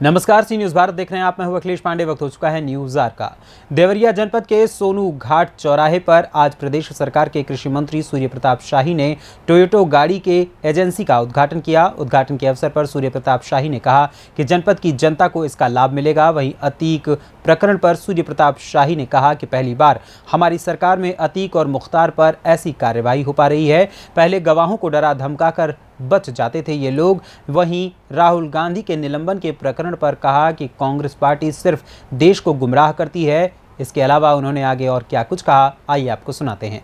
नमस्कार, सी न्यूज भारत देख रहे हैं आप। मैं हूं अखिलेश पांडे। वक्त हो चुका है न्यूज आर का। देवरिया जनपद के सोनू घाट चौराहे पर आज प्रदेश सरकार के कृषि मंत्री सूर्य प्रताप शाही ने टोयोटो गाड़ी के एजेंसी का उद्घाटन किया। उद्घाटन के अवसर पर सूर्य प्रताप शाही ने कहा कि जनपद की जनता को इसका लाभ मिलेगा। वहीं अतीक प्रकरण पर सूर्य प्रताप शाही ने कहा कि पहली बार हमारी सरकार में अतीक और मुख्तार पर ऐसी कार्यवाही हो पा रही है। पहले गवाहों को डरा धमकाकर बच जाते थे ये लोग। वहीं राहुल गांधी के निलंबन के प्रकरण पर कहा कि कांग्रेस पार्टी सिर्फ देश को गुमराह करती है। इसके अलावा उन्होंने आगे और क्या कुछ कहा, आइए आपको सुनाते हैं।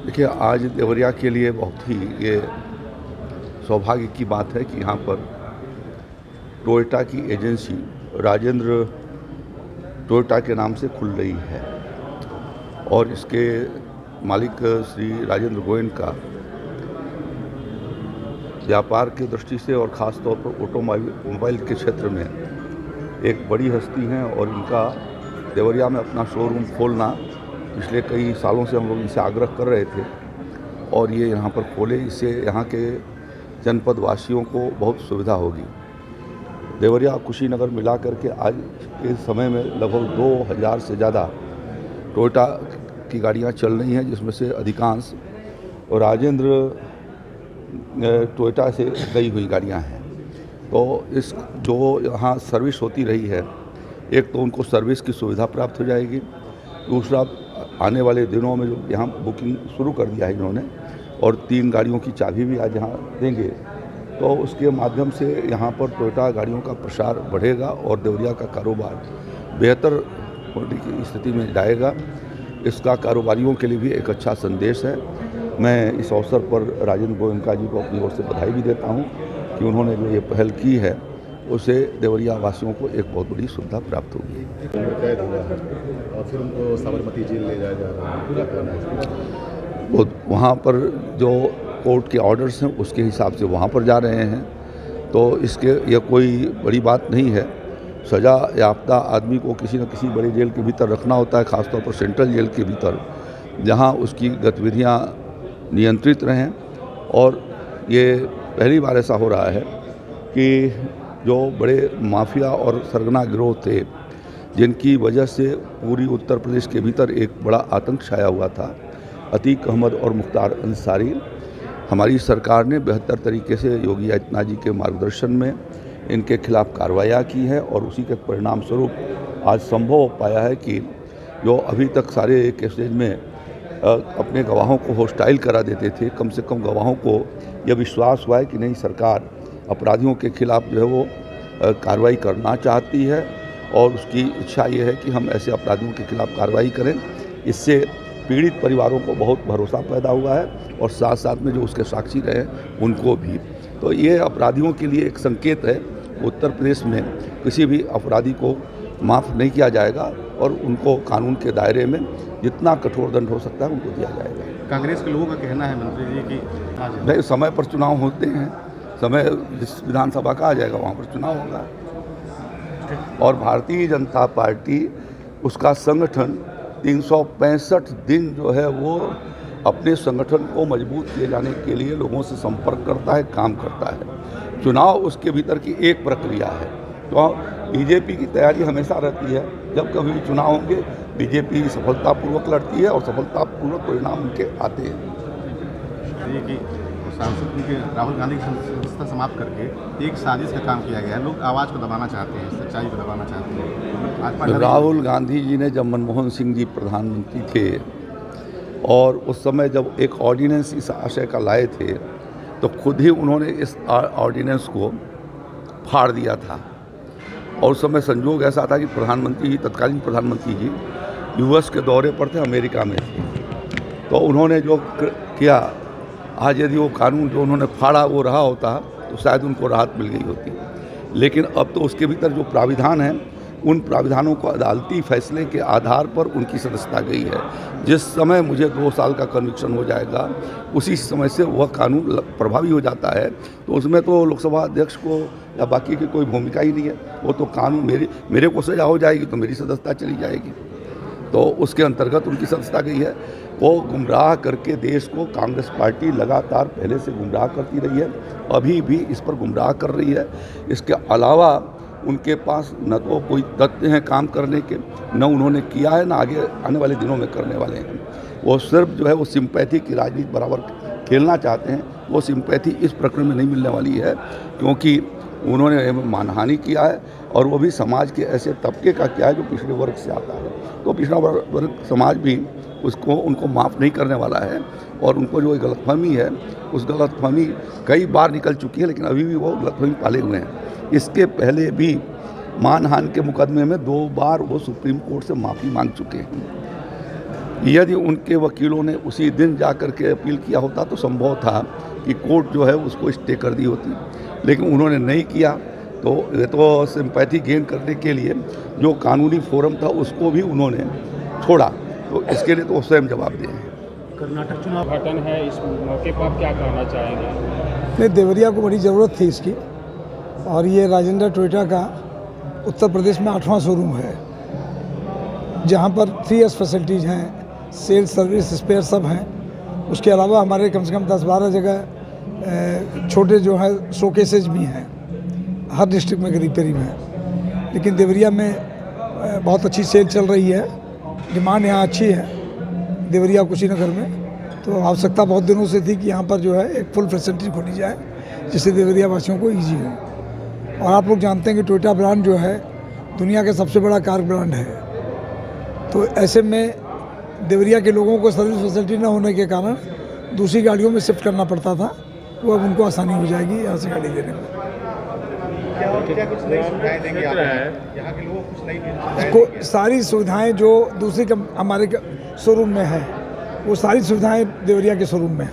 देखिए, आज देवरिया के लिए बहुत ही ये सौभाग्य की बात है कि यहाँ पर टोयोटा की एजेंसी राजेंद्र टोयोटा के नाम से खुल रही है और इसके मालिक श्री राजेंद्र गोयन का व्यापार की दृष्टि से और ख़ास तौर पर ऑटोमोबाइल के क्षेत्र में एक बड़ी हस्ती हैं और इनका देवरिया में अपना शोरूम खोलना पिछले कई सालों से हम लोग इनसे आग्रह कर रहे थे और ये यहाँ पर खोले। इससे यहाँ के जनपद वासियों को बहुत सुविधा होगी। देवरिया कुशीनगर मिला करके आज के समय में लगभग 2000 से ज़्यादा टोयोटा की गाड़ियाँ चल रही हैं, जिसमें से अधिकांश राजेंद्र टोयोटा से गई हुई गाड़ियां हैं। तो इस जो यहाँ सर्विस होती रही है, एक तो उनको सर्विस की सुविधा प्राप्त हो जाएगी, दूसरा आने वाले दिनों में जो यहाँ बुकिंग शुरू कर दिया है इन्होंने और 3 गाड़ियों की चाबी भी आज यहाँ देंगे, तो उसके माध्यम से यहाँ पर टोयोटा गाड़ियों का प्रसार बढ़ेगा और देवरिया का कारोबार बेहतर होने की स्थिति में जाएगा। इसका कारोबारियों के लिए भी एक अच्छा संदेश है। मैं इस अवसर पर राजेंद्र गोयनका जी को अपनी ओर से बधाई भी देता हूं कि उन्होंने जो ये पहल की है उससे देवरिया वासियों को एक बहुत बड़ी सुविधा प्राप्त होगी। और फिर उनको साबरमती जेल ले जाया जा रहा है, वो वहाँ पर जो कोर्ट के ऑर्डर्स हैं उसके हिसाब से वहाँ पर जा रहे हैं, तो इसके यह कोई बड़ी बात नहीं है। सज़ा याफ्ता आदमी को किसी न किसी बड़े जेल के भीतर रखना होता है, ख़ासतौर पर सेंट्रल जेल के भीतर, जहाँ उसकी गतिविधियाँ नियंत्रित रहें। और ये पहली बार ऐसा हो रहा है कि जो बड़े माफिया और सरगना गिरोह थे, जिनकी वजह से पूरी उत्तर प्रदेश के भीतर एक बड़ा आतंक छाया हुआ था, अतीक अहमद और मुख्तार अंसारी, हमारी सरकार ने बेहतर तरीके से योगी आदित्यनाथ जी के मार्गदर्शन में इनके खिलाफ कार्रवाइयाँ की है और उसी के परिणाम स्वरूप आज संभव हो पाया है कि जो अभी तक सारे केसेज में अपने गवाहों को हॉस्टाइल करा देते थे, कम से कम गवाहों को यह विश्वास हुआ है कि नहीं, सरकार अपराधियों के खिलाफ जो है वो कार्रवाई करना चाहती है और उसकी इच्छा ये है कि हम ऐसे अपराधियों के खिलाफ कार्रवाई करें। इससे पीड़ित परिवारों को बहुत भरोसा पैदा हुआ है और साथ साथ में जो उसके साक्षी रहे उनको भी। तो ये अपराधियों के लिए एक संकेत है। उत्तर प्रदेश में किसी भी अपराधी को माफ़ नहीं किया जाएगा और उनको कानून के दायरे में जितना कठोर दंड हो सकता है उनको दिया जाएगा। कांग्रेस के लोगों का कहना है मंत्री जी कि भाई समय पर चुनाव होते हैं, समय जिस विधानसभा का आ जाएगा वहाँ पर चुनाव होगा और भारतीय जनता पार्टी, उसका संगठन 365 दिन जो है वो अपने संगठन को मजबूत किए जाने के लिए लोगों से संपर्क करता है, काम करता है। चुनाव उसके भीतर की एक प्रक्रिया है। तो बीजेपी की तैयारी हमेशा रहती है, जब कभी भी चुनाव होंगे बीजेपी सफलतापूर्वक लड़ती है और सफलतापूर्वक परिणाम उनके आते हैं। ये कि सांसद उनके राहुल गांधी की सदस्यता समाप्त करके एक साजिश का काम किया गया है। लोग आवाज़ को दबाना चाहते हैं, सच्चाई को दबाना चाहते हैं। राहुल गांधी जी ने जब मनमोहन सिंह जी प्रधानमंत्री थे और उस समय जब एक ऑर्डिनेंस इस आशय का लाए थे, तो खुद ही उन्होंने इस ऑर्डिनेंस को फाड़ दिया था और उस समय संजोग ऐसा था कि प्रधानमंत्री जी, तत्कालीन प्रधानमंत्री जी यूएस के दौरे पर थे, अमेरिका में थे। तो उन्होंने जो किया, आज यदि वो कानून जो उन्होंने फाड़ा वो रहा होता तो शायद उनको राहत मिल गई होती। लेकिन अब तो उसके भीतर जो प्राविधान हैं, उन प्राविधानों को अदालती फैसले के आधार पर उनकी सदस्यता गई है। जिस समय मुझे 2 साल का कन्विक्शन हो जाएगा, उसी समय से वह कानून प्रभावी हो जाता है। तो उसमें तो लोकसभा अध्यक्ष को या बाकी की कोई भूमिका ही नहीं है। वो तो कानून मेरे को सजा हो जाएगी तो मेरी सदस्यता चली जाएगी, तो उसके अंतर्गत उनकी सदस्यता गई है। वो गुमराह करके देश को कांग्रेस पार्टी लगातार पहले से गुमराह करती रही है, अभी भी इस पर गुमराह कर रही है। इसके अलावा उनके पास न तो कोई तथ्य हैं काम करने के, न उन्होंने किया है, न आगे आने वाले दिनों में करने वाले हैं। वो सिर्फ जो है वो सिंपैथी की राजनीति बराबर खेलना चाहते हैं। वो सिंपैथी इस प्रकरण में नहीं मिलने वाली है, क्योंकि उन्होंने मानहानि किया है और वो भी समाज के ऐसे तबके का किया है जो पिछड़े वर्ग से आता है। तो पिछड़ा वर्ग समाज भी उनको माफ़ नहीं करने वाला है और उनको जो गलतफहमी है उस गलतफहमी कई बार निकल चुकी है, लेकिन अभी भी वो गलतफहमी पाले हुए हैं। इसके पहले भी मानहानि के मुकदमे में 2 बार वो सुप्रीम कोर्ट से माफ़ी मांग चुके हैं। यदि उनके वकीलों ने उसी दिन जा कर के अपील किया होता तो संभव था कि कोर्ट जो है उसको स्टे कर दी होती, लेकिन उन्होंने नहीं किया। तो ये तो सिंपैथी गेन करने के लिए जो कानूनी फोरम था उसको भी उन्होंने छोड़ा, तो इसके लिए तो स्वयं जवाब दें। कर्नाटक चुनाव घटन है, इस मौके पर आप क्या कहना चाहेंगे? नहीं, देवरिया को बड़ी ज़रूरत थी इसकी, और ये राजेंद्र टोयोटा का उत्तर प्रदेश में 8वां शोरूम है, जहाँ पर 3S फैसिलिटीज़ हैं, सेल्स सर्विस स्पेयर सब हैं। उसके अलावा हमारे कम से कम 10-12 जगह छोटे जो है शोकेसेज भी हैं, हर डिस्ट्रिक्ट में करीब हैं। लेकिन देवरिया में बहुत अच्छी सेल चल रही है, डिमांड यहाँ अच्छी है देवरिया कुशीनगर में। तो आवश्यकता बहुत दिनों से थी कि यहाँ पर जो है एक फुल फैसिलिटी खोली जाए जिससे देवरिया वासियों को ईजी हो। और आप लोग जानते हैं कि टोयोटा ब्रांड जो है दुनिया का सबसे बड़ा कार ब्रांड है, तो ऐसे में देवरिया के लोगों को सर्विस फैसिलिटी न होने के कारण दूसरी गाड़ियों में शिफ्ट करना पड़ता था, वो अब उनको आसानी हो जाएगी यहाँ से गाड़ी देने में। क्या कुछ नई सुविधाएं देंगे आप यहाँ के लोगों को? कुछ नई सुविधाएं देंगे? सारी सुविधाएं जो दूसरी हमारे शोरूम में है वो सारी सुविधाएं देवरिया के शोरूम में है।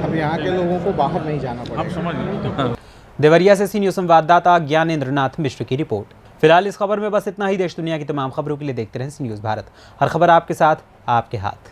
अब यहाँ के लोगों को बाहर नहीं जाना पड़ेगा। आप समझ लीजिए। देवरिया से सीनियर संवाददाता ज्ञानेंद्र नाथ मिश्र की रिपोर्ट। फिलहाल इस खबर में बस इतना ही। देश दुनिया की तमाम खबरों के लिए देखते रहें सी न्यूज़ भारत। हर खबर आपके साथ, आपके हाथ।